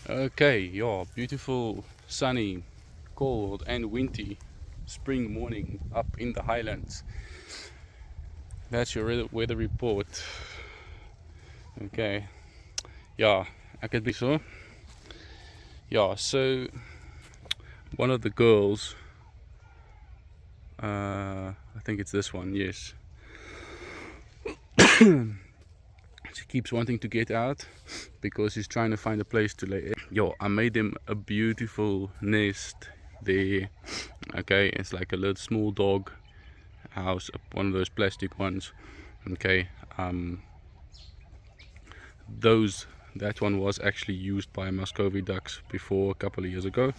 Okay, yeah, beautiful, sunny, cold, and windy spring morning up in the highlands. That's your weather report. Okay, yeah, I could be so. Yeah, so one of the girls, I think it's this one, yes. She keeps wanting to get out because she's trying to find a place to lay eggs. Yo, I made them a beautiful nest there. Okay, it's like a little small dog house, one of those plastic ones. Okay, that one was actually used by Muscovy ducks before a couple of years ago.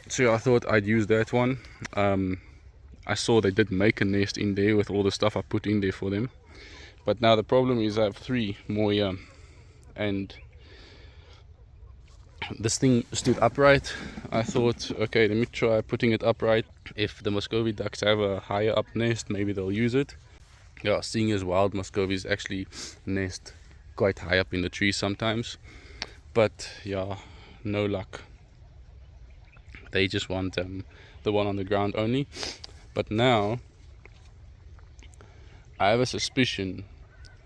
So I thought I'd use that one. I saw they did make a nest in there with all the stuff I put in there for them. But now the problem is I have 3 more here, and this thing stood upright. I thought, okay, let me try putting it upright. If the Muscovy ducks have a higher up nest, maybe they'll use it. Yeah, seeing as wild Muscovies actually nest quite high up in the trees sometimes. But yeah, no luck. They just want the one on the ground only. But now I have a suspicion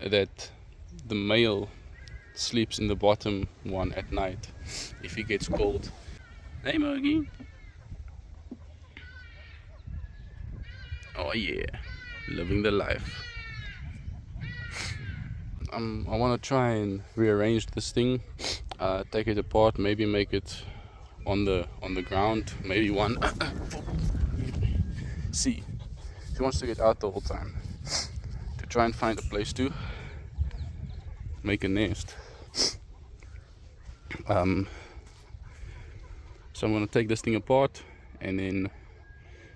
that the male sleeps in the bottom one at night if he gets cold. Hey Mogi. Oh yeah, living the life. I want to try and rearrange this thing, take it apart, maybe make it on the ground, maybe one. See, she wants to get out the whole time to try and find a place to make a nest. So I'm gonna take this thing apart and then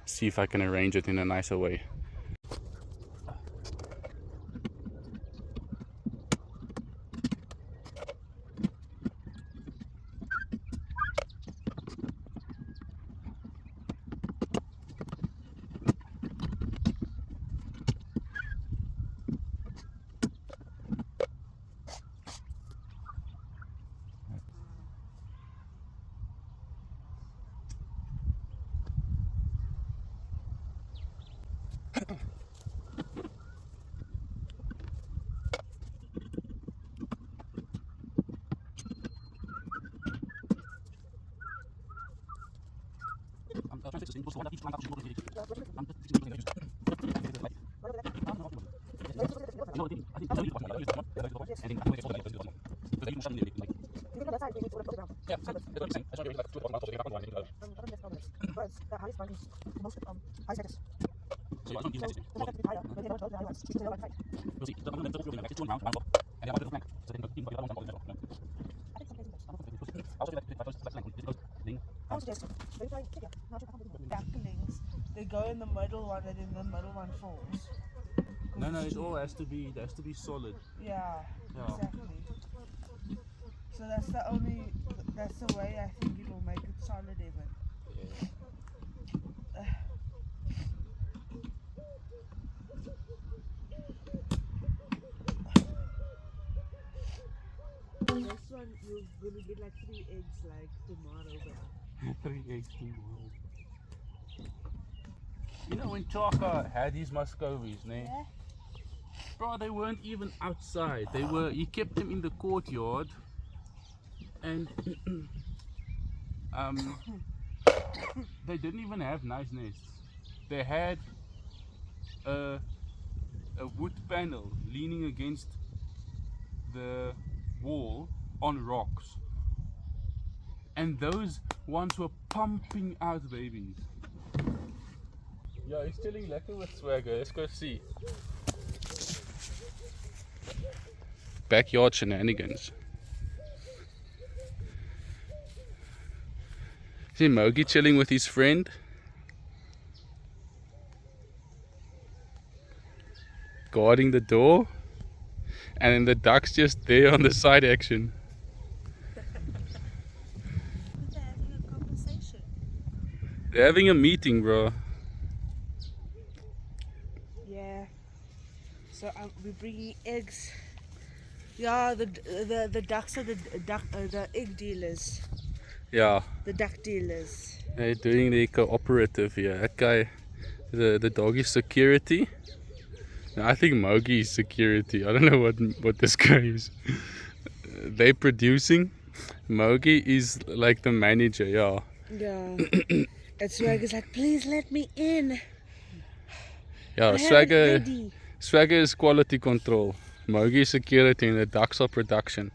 see if I can arrange it in a nicer way. Ducklings, they go in the middle one and then the middle one falls. No, it all has to be solid. Yeah, exactly. So that's the way I think it will make it solid even. This one you're gonna get like 3 eggs like tomorrow. 3 eggs tomorrow. You know when Chaka had his Muscovies, ne? Yeah. Bro, they weren't even outside. He kept them in the courtyard, and they didn't even have nice nests. They had a wood panel leaning against the wall on rocks, and those ones were pumping out babies. Yeah, he's chilling lekker with Swagger. Let's go see. Backyard shenanigans. See Mogi chilling with his friend. Guarding the door. And then the duck's just there on the side action. They're having a conversation. They're having a meeting, bro. Yeah. So we're bringing eggs Yeah, the ducks are the egg dealers, Yeah, the duck dealers. they're doing the cooperative here. That guy, the dog is security. No, I think Mogi is security. I don't know what this guy is. They producing. Mogi is like the manager. Yeah. Yeah. And Swagger's like, please let me in. Yeah. I have it Swagger. ready. Swagger is quality control. Mogi is security, and the ducks are production.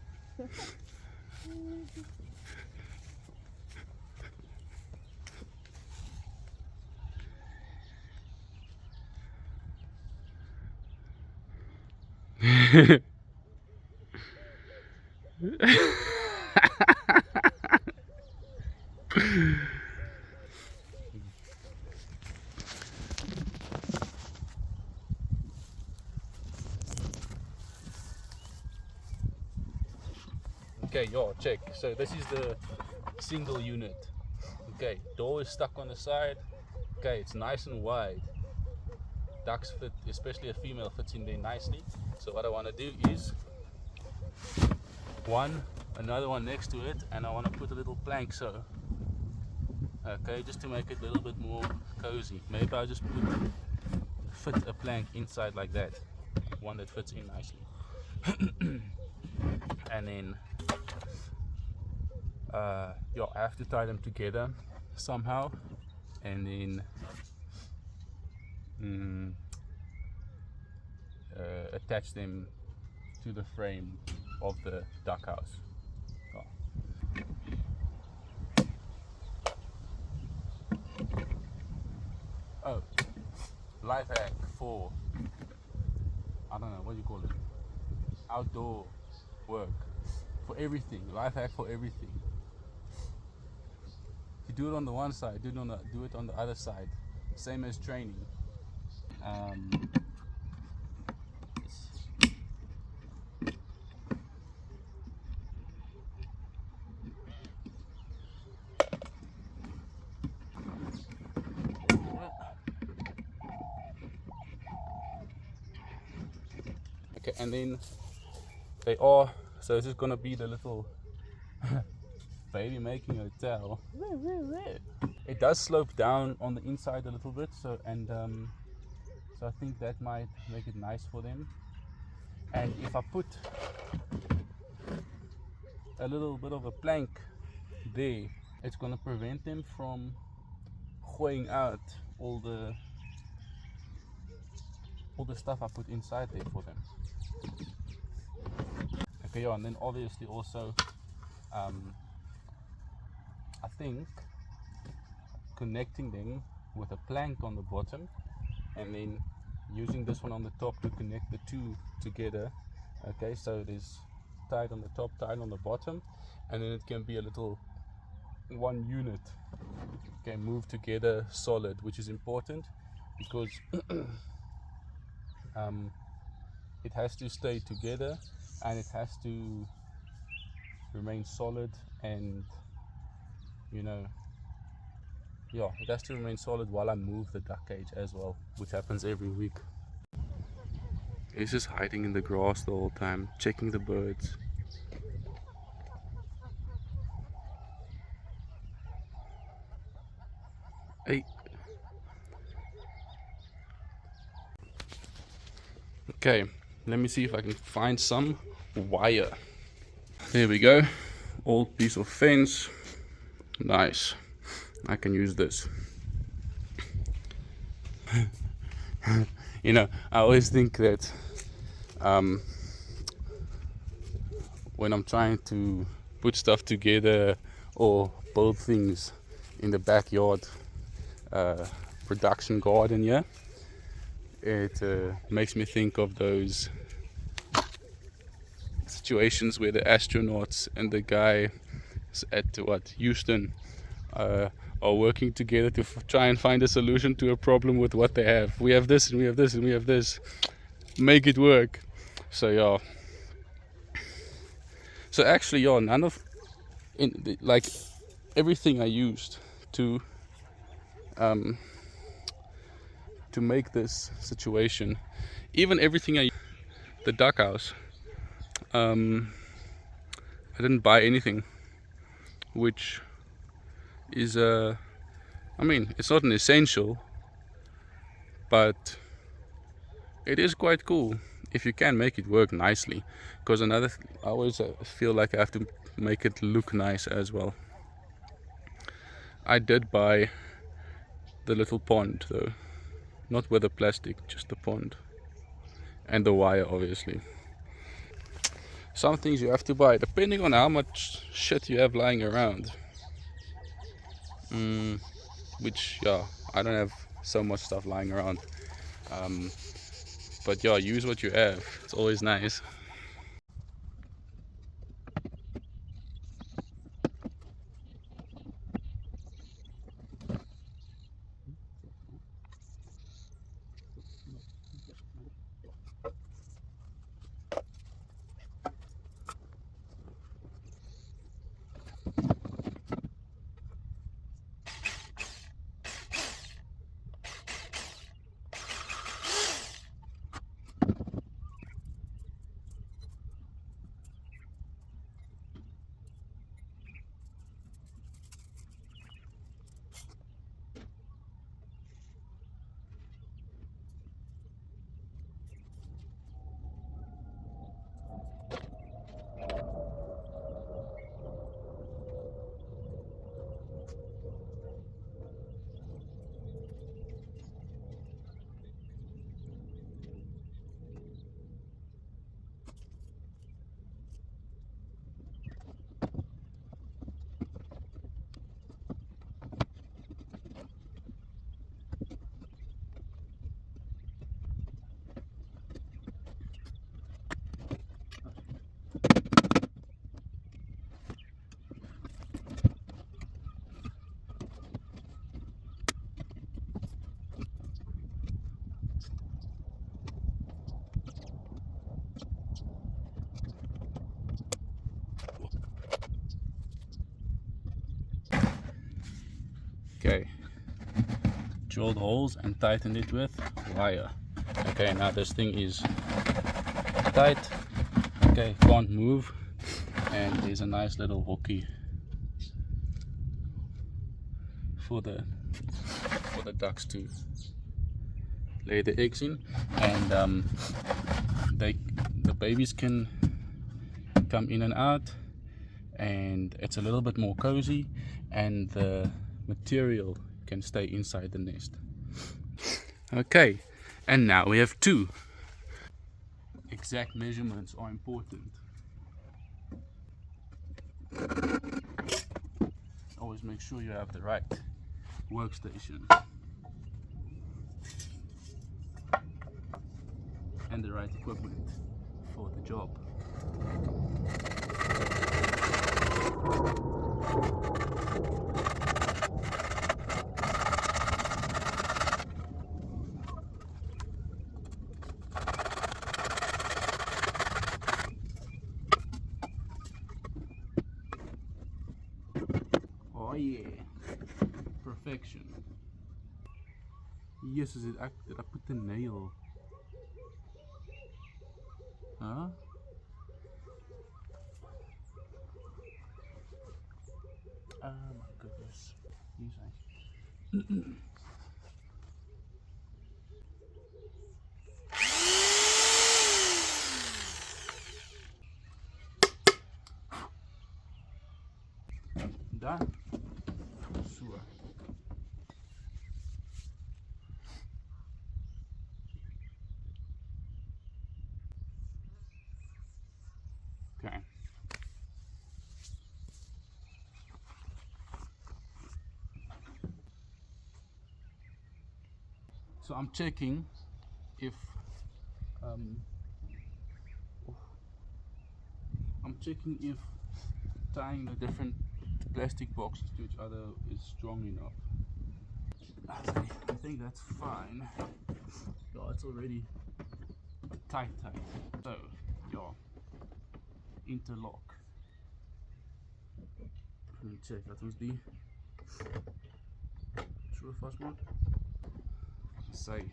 Okay, yo, check. So this is the single unit. Okay, door is stuck on the side. Okay, it's nice and wide. Ducks fit, especially a female, fits in there nicely. So what I want to do is another one next to it, and I want to put a little plank, so okay, just to make it a little bit more cozy. Maybe I'll just fit a plank inside like that, one that fits in nicely. And then I have to tie them together somehow, and then attach them to the frame of the duck house. Oh, life hack for, I don't know, what do you call it? Outdoor work. For everything. Life hack for everything. You do it on the one side, do it on the other side. Same as training. Okay, and then so this is gonna be the little baby making hotel. It does slope down on the inside a little bit, so I think that might make it nice for them. And if I put a little bit of a plank there, it's gonna prevent them from going out all the stuff I put inside there for them. Okay, yeah, and then obviously also I think connecting them with a plank on the bottom, and then using this one on the top to connect the two together. Okay, so it is tied on the top, tied on the bottom, and then it can be a little one unit, okay, move together solid, which is important because it has to stay together and it has to remain solid, and it has to remain solid while I move the duck cage as well, which happens every week. He's just hiding in the grass the whole time, checking the birds. Hey. Okay, let me see if I can find some wire. There we go. Old piece of fence. Nice. I can use this. I always think that when I'm trying to put stuff together or build things in the backyard production garden, it makes me think of those situations where the astronauts and the guy at Houston are working together to try and find a solution to a problem with what they have. We have this and we have this and we have this. Make it work. So actually, none of everything I used to make this situation, even everything the duck house, I didn't buy anything, which is I mean, it's not an essential, but it is quite cool if you can make it work nicely. Because I always feel like I have to make it look nice as well. I did buy the little pond though, not with the plastic, just the pond and the wire, obviously. Some things you have to buy depending on how much shit you have lying around. Which, yeah, I don't have so much stuff lying around. But yeah, use what you have. It's always nice. Okay, drilled holes and tightened it with wire. Okay, now this thing is tight. Okay, can't move, and there's a nice little hooky for the ducks to lay the eggs in, and the babies can come in and out, and it's a little bit more cozy, and the material can stay inside the nest. Okay, and now we have two. Exact measurements are important. Always make sure you have the right workstation and the right equipment for the job. Oh yeah, perfection. Yes, did I put the nail? Huh? Oh my goodness. Done. Sure. Okay. So I'm checking if tying the different plastic boxes to each other is strong enough. I think that's fine. Yeah, it's already tight. So, yeah, interlock. Let me check, dat was die. Schroef vastmaak. Sy.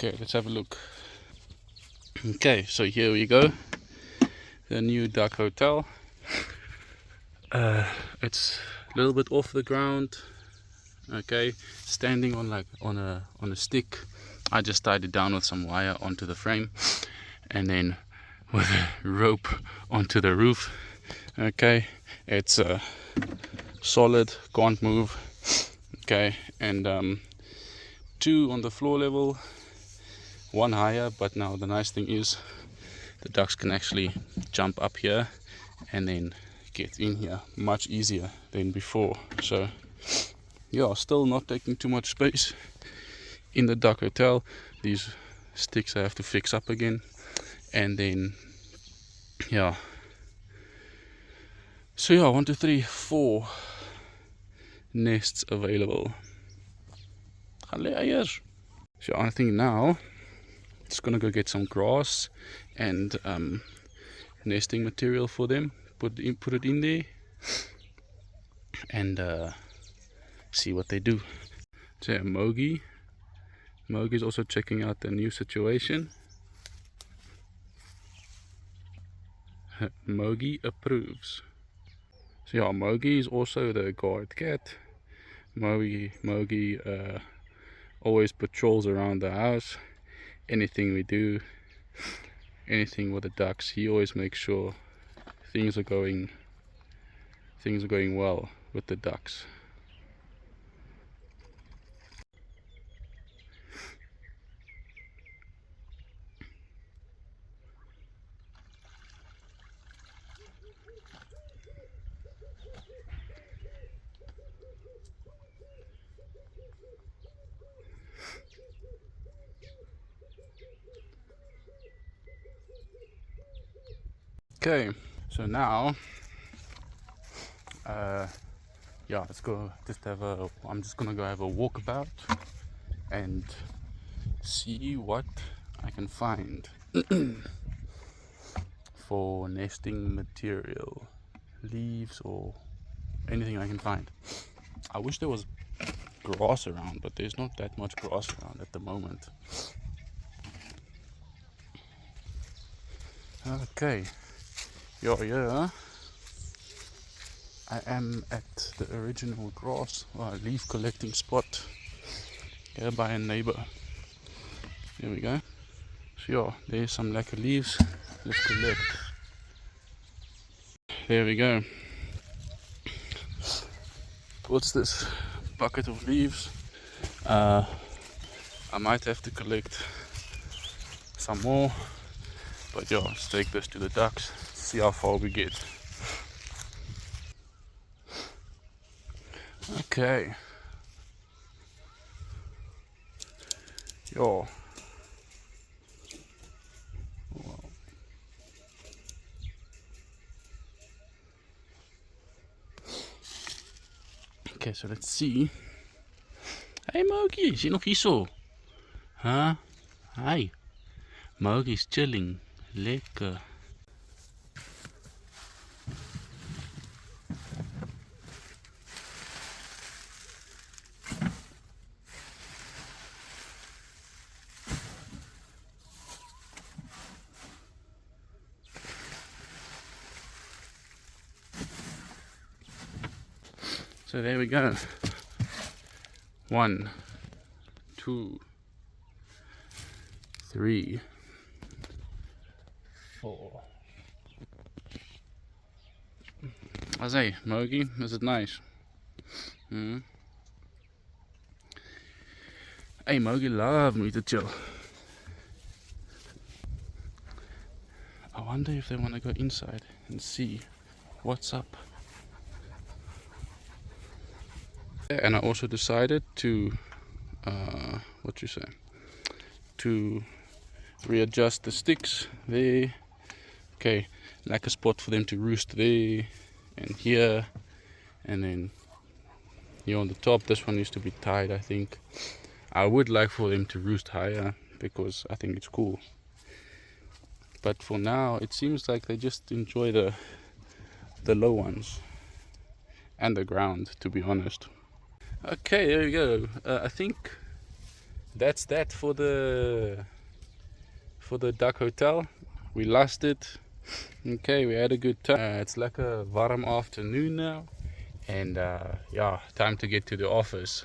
Okay, let's have a look. Okay, so here we go. The new duck hotel. It's a little bit off the ground. Okay, standing on a stick. I just tied it down with some wire onto the frame, and then with a rope onto the roof. Okay, it's solid, can't move. Okay, and 2 on the floor level, 1 higher. But now the nice thing is the ducks can actually jump up here and then get in here much easier than before. So yeah, still not taking too much space in the duck hotel. These sticks I have to fix up again, and then yeah, so yeah, 1 2 3 4 nests available. So I think now just gonna go get some grass and nesting material for them, put it in there, and see what they do. So Mogi's also checking out the new situation. Mogi approves. So yeah, Mogi is also the guard cat. Mogi always patrols around the house. Anything we do, anything with the ducks, he always makes sure things are going well with the ducks. Okay, so now yeah, let's go I'm just gonna go have a walkabout and see what I can find for nesting material, leaves or anything I can find. I wish there was grass around, but there's not that much grass around at the moment. Okay, yeah, I am at the original grass leaf collecting spot here by a neighbor. There we go. So yeah, there's some lacquer leaves. Let's collect. There we go. What's this? Bucket of leaves. I might have to collect some more, but yeah, let's take this to the ducks, see how far we get. Okay. Yo. Wow. Okay, so let's see. Hey Mogi, is je nog hier zo? Huh? Hi. Mogi's chilling. Lekker. So there we go. 1 2 3 4. I say, Mogi, is it nice? Hey, Mogi love me to chill. I wonder if they want to go inside and see what's up. And I also decided to to readjust the sticks there. Okay, like a spot for them to roost there and here, and then here on the top. This one needs to be tied, I think. I would like for them to roost higher because I think it's cool, but for now it seems like they just enjoy the low ones and the ground, to be honest. Okay, there we go. I think that's that for the duck hotel. We lost it. Okay, we had a good time. It's like a warm afternoon now, and yeah, time to get to the office.